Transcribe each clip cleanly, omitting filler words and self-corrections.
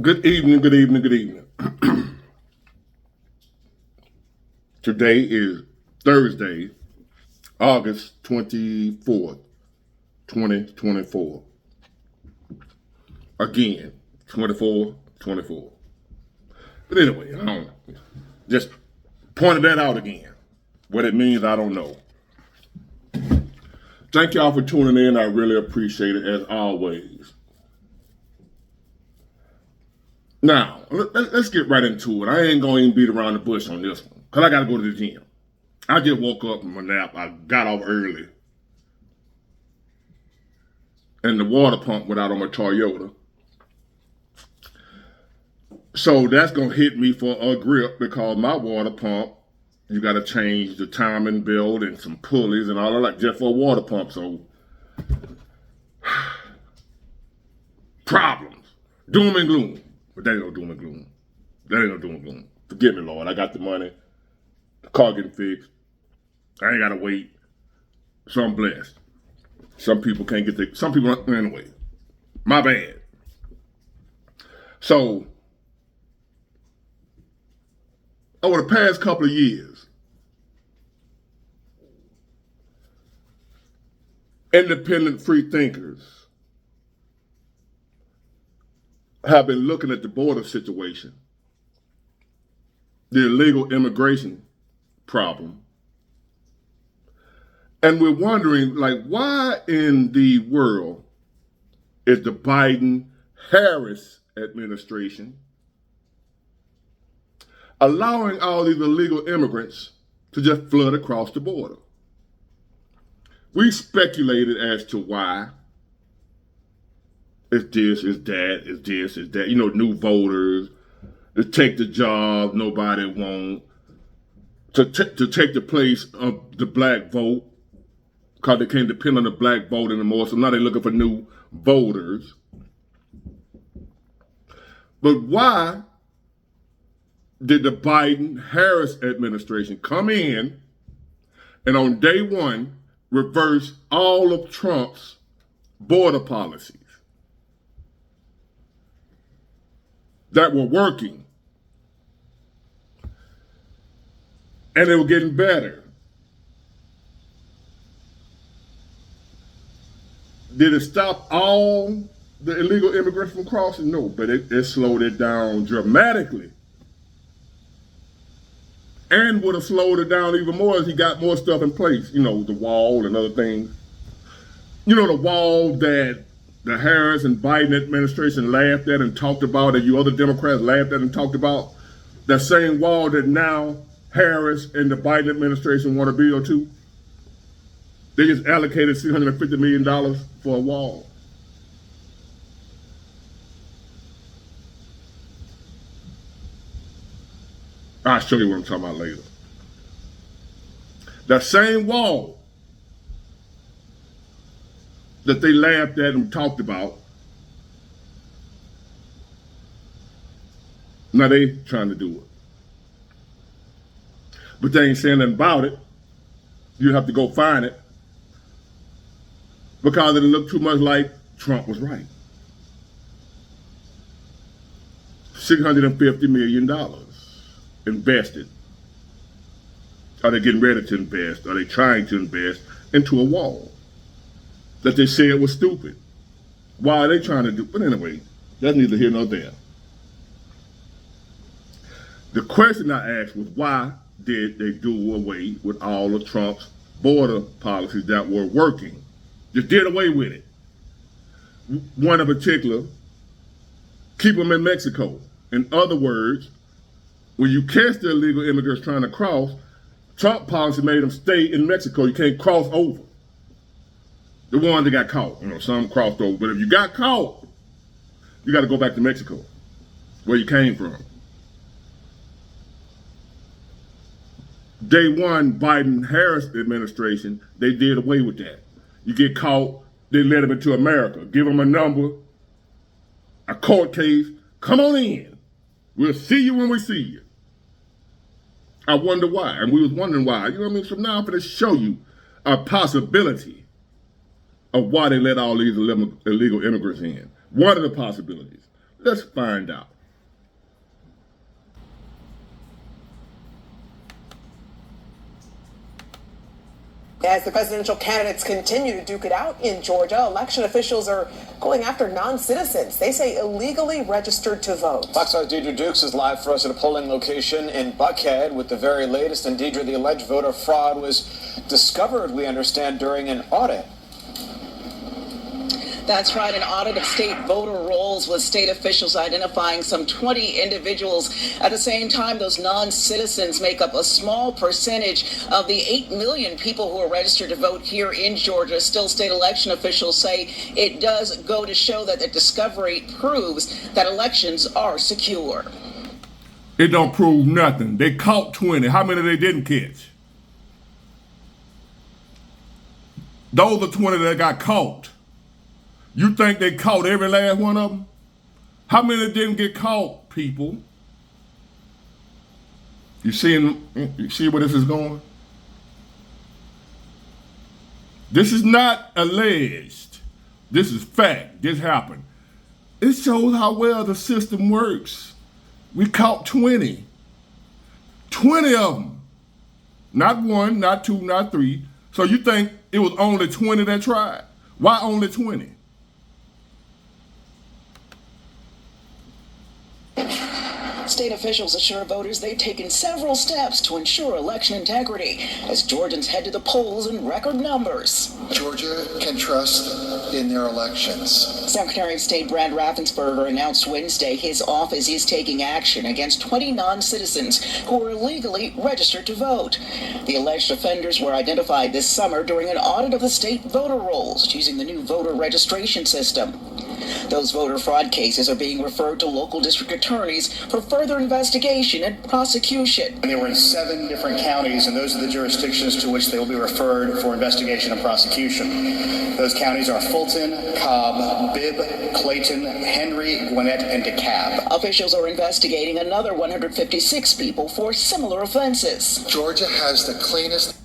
Good evening, good evening, good evening. Today is Thursday, August 24th, 2024. Again, 24. But anyway, I don't know. Just pointed that out again. What it means, I don't know. Thank y'all for tuning in. I really appreciate it as always. Now, let's get right into it. I ain't going to even beat around the bush on this one because I got to go to the gym. I just woke up from a nap. I got off early. And the water pump went out on my Toyota. So that's going to hit me for a grip because my water pump, you got to change the timing belt and some pulleys and all of that just for a water pump. So, problems. Doom and gloom. But that ain't no doom and gloom. Forgive me, Lord. I got the money. The car getting fixed. I ain't got to wait. So I'm blessed. Some people can't get some people, anyway. My bad. So, over the past couple of years, independent free thinkers have been looking at the border situation, the illegal immigration problem, and we're wondering, why in the world is the Biden-Harris administration allowing all these illegal immigrants to just flood across the border? We speculated as to why. It's this, it's that, it's this, it's that. New voters, to take the job nobody want, to take the place of the black vote, because they can't depend on the black vote anymore, so now they're looking for new voters. But why did the Biden-Harris administration come in and on day one reverse all of Trump's border policies that were working? And they were getting better. Did it stop all the illegal immigrants from crossing? No, but it slowed it down dramatically. And would have slowed it down even more as he got more stuff in place. The wall and other things. The wall that the Harris and Biden administration laughed at and talked about, and you other Democrats laughed at and talked about. That same wall that now Harris and the Biden administration want to build to. They just allocated $650 million for a wall. I'll show you what I'm talking about later. That same wall that they laughed at and talked about, now they trying to do it. But they ain't saying nothing about it. You have to go find it. Because it looked too much like Trump was right. $650 million invested. Are they getting ready to invest? Are they trying to invest into a wall that they said was stupid? Why are they trying to do? But anyway, that's neither here nor there. The question I asked was, why did they do away with all of Trump's border policies that were working? Just did away with it. One in particular, keep them in Mexico. In other words, when you catch the illegal immigrants trying to cross, Trump policy made them stay in Mexico. You can't cross over. The ones that got caught, some crossed over. But if you got caught, you got to go back to Mexico, where you came from. Day one, Biden-Harris administration, they did away with that. You get caught, they let them into America. Give them a number, a court case. Come on in. We'll see you when we see you. I wonder why. And we was wondering why. So now I'm going to show you a possibility of why they let all these illegal immigrants in. One of the possibilities. Let's find out. As the presidential candidates continue to duke it out in Georgia, election officials are going after non-citizens. They say illegally registered to vote. Fox 5's Deidre Dukes is live for us at a polling location in Buckhead with the very latest. And Deidre, the alleged voter fraud was discovered, we understand, during an audit. That's right, an audit of state voter rolls with state officials identifying some 20 individuals. At the same time, those non-citizens make up a small percentage of the 8 million people who are registered to vote here in Georgia. Still, state election officials say it does go to show that the discovery proves that elections are secure. It don't prove nothing. They caught 20. How many they didn't catch? Those are 20 that got caught. You think they caught every last one of them? How many didn't get caught, people? You see where this is going? This is not alleged. This is fact. This happened. It shows how well the system works. We caught 20. 20 of them. Not one, not two, not three. So you think it was only 20 that tried? Why only 20? State officials assure voters they've taken several steps to ensure election integrity as Georgians head to the polls in record numbers. Georgia can trust in their elections. Secretary of State Brad Raffensperger announced Wednesday his office is taking action against 20 non-citizens who were illegally registered to vote. The alleged offenders were identified this summer during an audit of the state voter rolls using the new voter registration system. Those voter fraud cases are being referred to local district attorneys for further investigation and prosecution. They were in 7 different counties, and those are the jurisdictions to which they will be referred for investigation and prosecution. Those counties are Fulton, Cobb, Bibb, Clayton, Henry, Gwinnett, and DeKalb. Officials are investigating another 156 people for similar offenses. Georgia has the cleanest.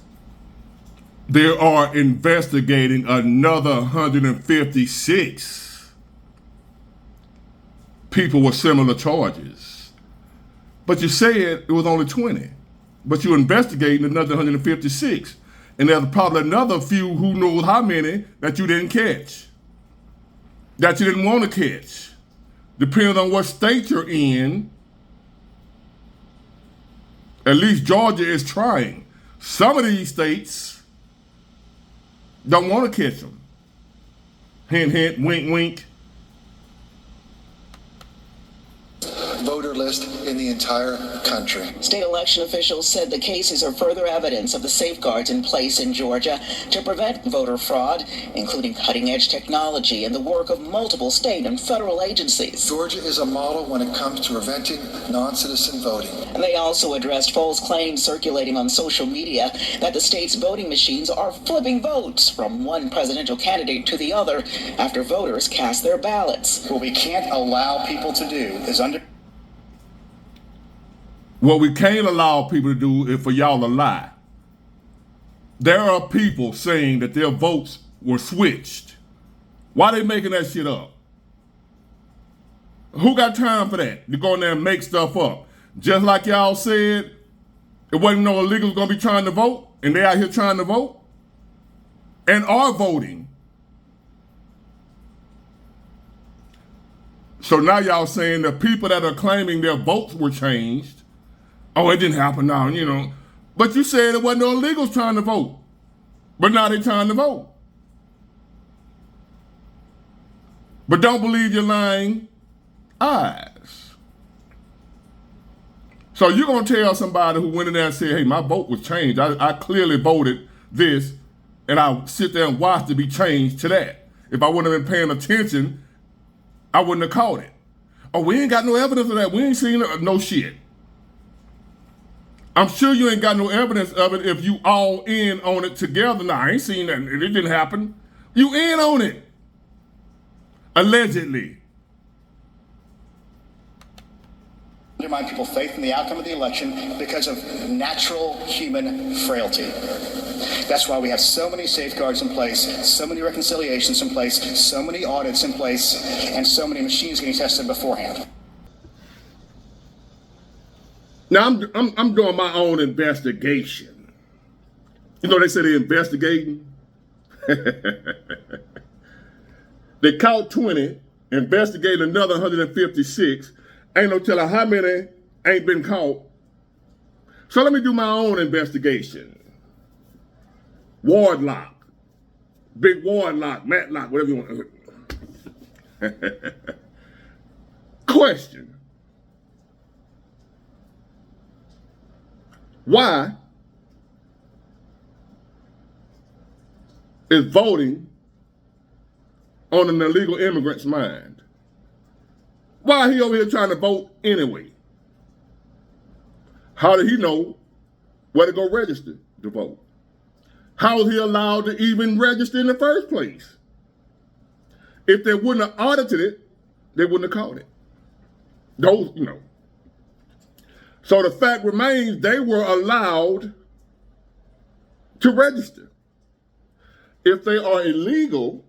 They are investigating another 156 people with similar charges. But you said it was only 20. But you're investigating another 156. And there's probably another few who knows how many that you didn't catch. That you didn't want to catch. Depending on what state you're in, at least Georgia is trying. Some of these states don't want to catch them. Hint, hint, wink, wink. Voter list in the entire country. State election officials said the cases are further evidence of the safeguards in place in Georgia to prevent voter fraud, including cutting-edge technology and the work of multiple state and federal agencies. Georgia is a model when it comes to preventing non-citizen voting. And they also addressed false claims circulating on social media that the state's voting machines are flipping votes from one presidential candidate to the other after voters cast their ballots. What we can't allow people to do is What we can't allow people to do is for y'all to lie. There are people saying that their votes were switched. Why they making that shit up? Who got time for that? To go in there and make stuff up. Just like y'all said, it wasn't no illegals gonna be trying to vote, and they out here trying to vote, and are voting. So now y'all saying the people that are claiming their votes were changed, oh, it didn't happen now, you know. But you said it wasn't no illegals trying to vote. But now they're trying to vote. But don't believe your lying eyes. So you're going to tell somebody who went in there and said, hey, my vote was changed. I clearly voted this, and I sit there and watch it be changed to that. If I wouldn't have been paying attention, I wouldn't have caught it. Oh, we ain't got no evidence of that. We ain't seen no shit. I'm sure you ain't got no evidence of it if you all in on it together. Nah, I ain't seen that. It didn't happen. You in on it. Allegedly. undermine people's faith in the outcome of the election because of natural human frailty. That's why we have so many safeguards in place, so many reconciliations in place, so many audits in place, and so many machines getting tested beforehand. Now I'm doing my own investigation. You know they say they're investigating. They caught 20, investigated another 156. Ain't no telling how many ain't been caught. So let me do my own investigation. Wardlock, Big Wardlock, Matlock, whatever you want. Question. Why is voting on an illegal immigrant's mind? Why is he over here trying to vote anyway? How did he know where to go register to vote? How was he allowed to even register in the first place? If they wouldn't have audited it, they wouldn't have caught it. Those, you know. So the fact remains they were allowed to register. If they are illegal,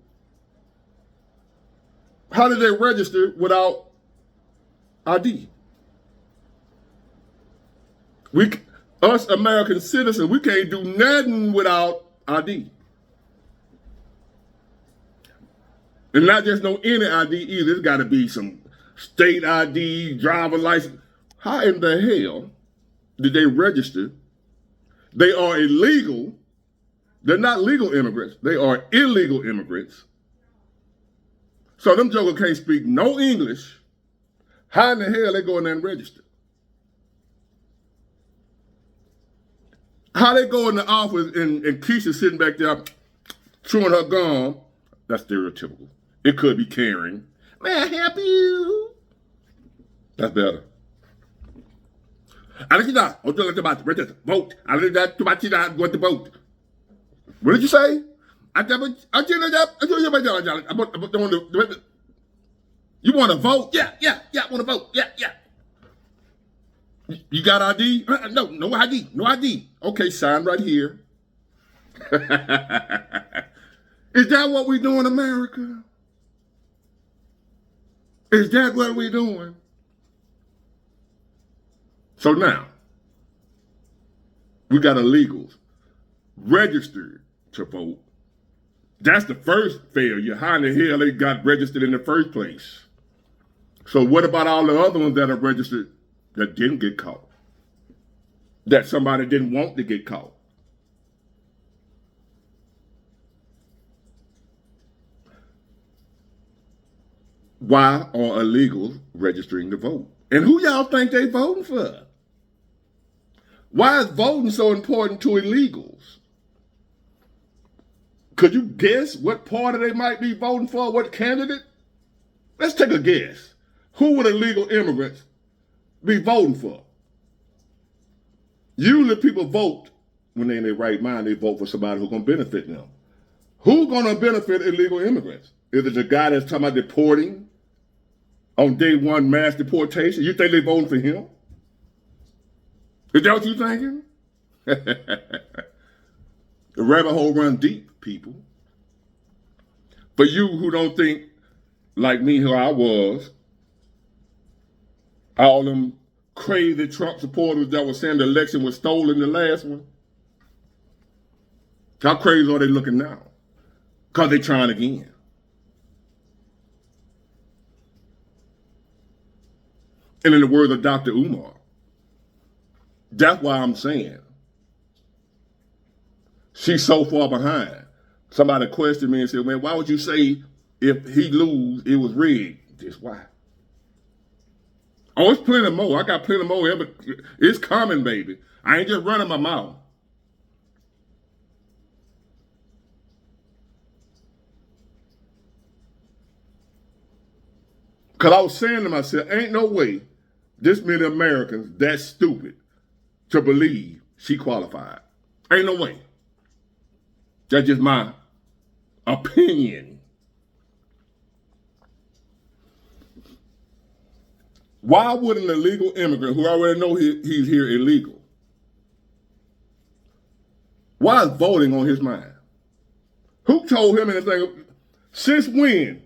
how did they register without ID? Us American citizens, we can't do nothing without ID. And not just no any ID either. It's got to be some state ID, driver license. How in the hell did they register? They are illegal. They're not legal immigrants. They are illegal immigrants. So them jokers can't speak no English. How in the hell they go in there and register? How they go in the office and Keisha sitting back there chewing her gum? That's stereotypical. It could be Karen. May I help you? That's better. I let you know. Vote. I let you know. Go to vote. What did you say? You want to vote? Yeah, I want to vote. Yeah. You got ID? No ID. Okay, sign right here. Is that what we do in America? Is that what we doing? So now, we got illegals registered to vote. That's the first failure. How in the hell they got registered in the first place? So what about all the other ones that are registered that didn't get caught? That somebody didn't want to get caught? Why are illegals registering to vote? And who y'all think they voting for? Why is voting so important to illegals? Could you guess what party they might be voting for? What candidate? Let's take a guess. Who would illegal immigrants be voting for? Usually people vote when they're in their right mind. They vote for somebody who's going to benefit them. Who's going to benefit illegal immigrants? Is it the guy that's talking about deporting on day one mass deportation? You think they're voting for him? Is that what you're thinking? The rabbit hole run deep, people. For you who don't think like me, who I was, all them crazy Trump supporters that were saying the election was stolen, the last one. How crazy are they looking now? Because they're trying again. And in the words of Dr. Umar, that's why I'm saying she's so far behind. Somebody questioned me and said, man, why would you say if he lose, it was rigged? Just why? Oh, it's plenty more. I got plenty more. It's coming, baby. I ain't just running my mouth. Because I was saying to myself, ain't no way this many Americans that stupid to believe she qualified. Ain't no way. That's just my opinion. Why would an illegal immigrant who already know he's here illegal, Why is voting on his mind? Who told him anything? Since when?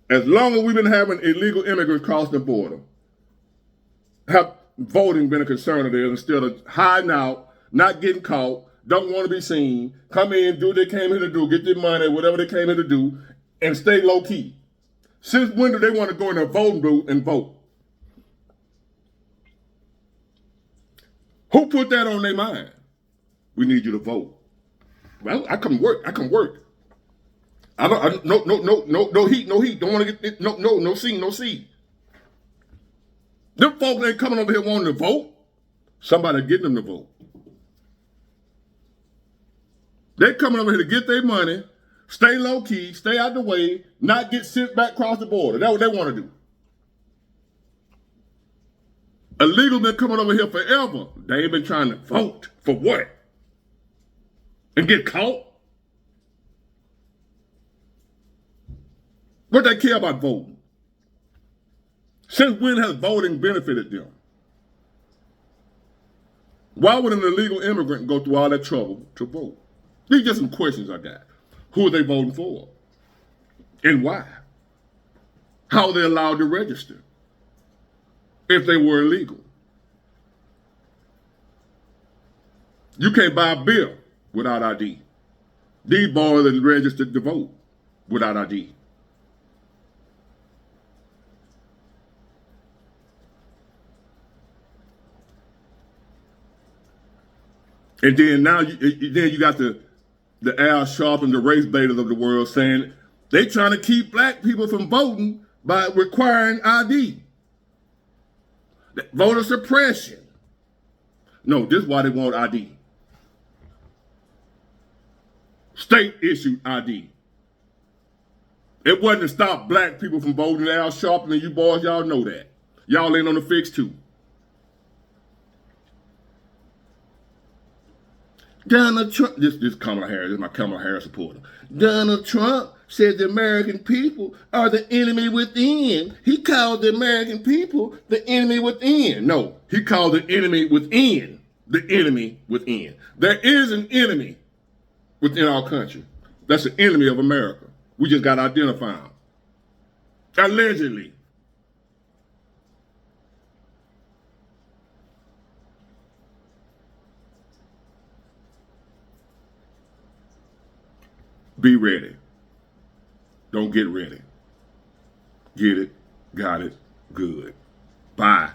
As long as we've been having illegal immigrants cross the border, have voting been a concern of theirs instead of hiding out, not getting caught, don't want to be seen, come in, do what they came here to do, get their money, whatever they came here to do, and stay low key. Since when do they want to go in a voting booth and vote? Who put that on their mind? We need you to vote. Well, I come work. No heat. Don't want to get no seat. Them folks ain't coming over here wanting to vote. Somebody getting them to vote. They coming over here to get their money, stay low key, stay out the way, not get sent back across the border. That's what they want to do. Illegal been coming over here forever. They ain't been trying to vote for what? And get caught? What they care about voting? Since when has voting benefited them? Why would an illegal immigrant go through all that trouble to vote? These are just some questions I got. Who are they voting for? And why? How are they allowed to register if they were illegal? You can't buy a beer without ID. These boys are registered to vote without ID. And then now you got the Al Sharpton, the race baiters of the world saying they trying to keep black people from voting by requiring ID. Voter suppression. No, this is why they want ID. State issued ID. It wasn't to stop black people from voting. Al Sharpton and you boys, y'all know that. Y'all ain't on the fix too. Donald Trump, this Kamala Harris, this is my Kamala Harris supporter. Donald Trump said the American people are the enemy within. He called the American people the enemy within. No, he called the enemy within the enemy within. There is an enemy within our country. That's the enemy of America. We just got to identify him. Allegedly. Be ready. Don't get ready. Get it, got it, good. Bye.